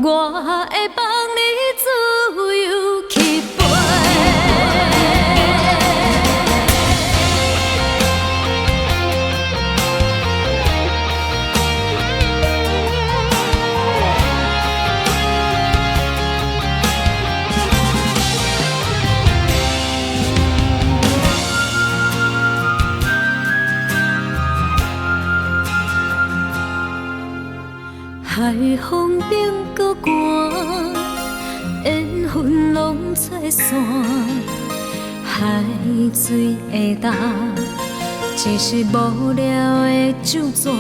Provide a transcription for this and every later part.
我会放你自由去飞。海风冷搁寒，缘分拢拆散，海水会干，只是无聊的酒泉，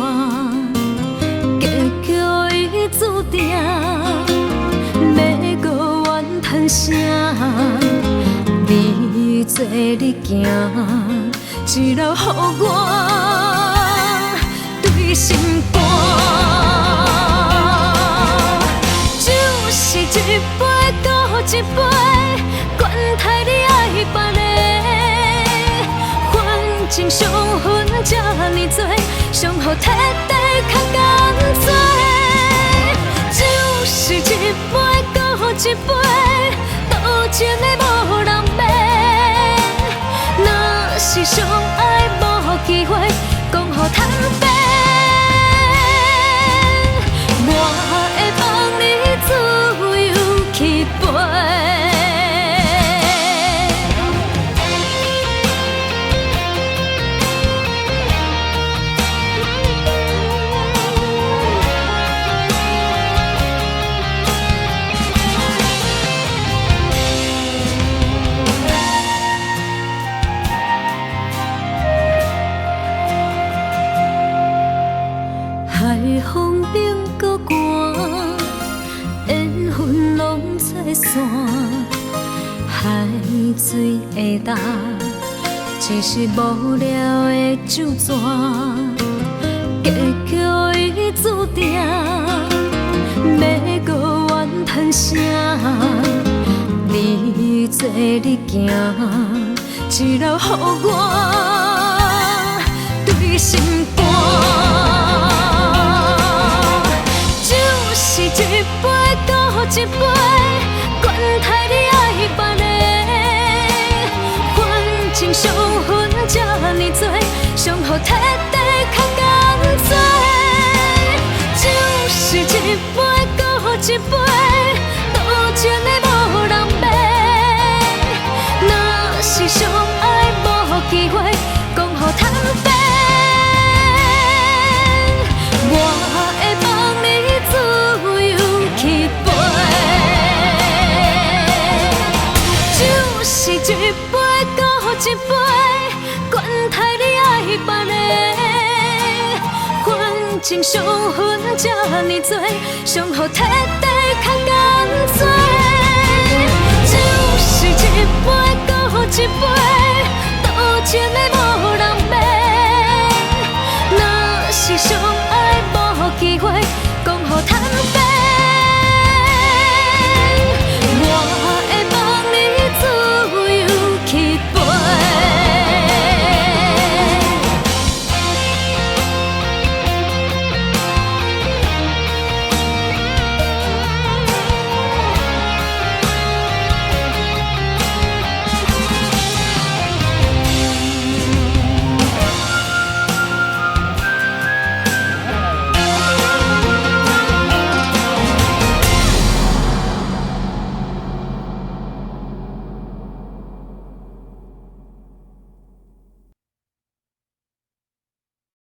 结局已注定，要搁怨叹啥？你做你行，一路予我对心肝。是一杯搁一杯，管他你爱别个，反正伤痕这呢多，伤予彻底较干脆。就是一杯搁一杯，多情的无人买。若是相爱无机会，讲予坦白。海风冷搁寒，缘分拢拆散，海水会干，只是无聊的酒泉，结局已注定，要搁怨叹啥？你做你行，一路予我对心肝。是一杯搁一杯，管他你爱别个，反正伤痕这呢多，伤予彻底较干脆。就是一杯搁一杯，多情的无人买。若是相爱无机会，讲予坦白。是一杯搁一杯，管他你爱别个，反正伤痕这呢多，伤予彻底较干脆。就是一杯搁一杯。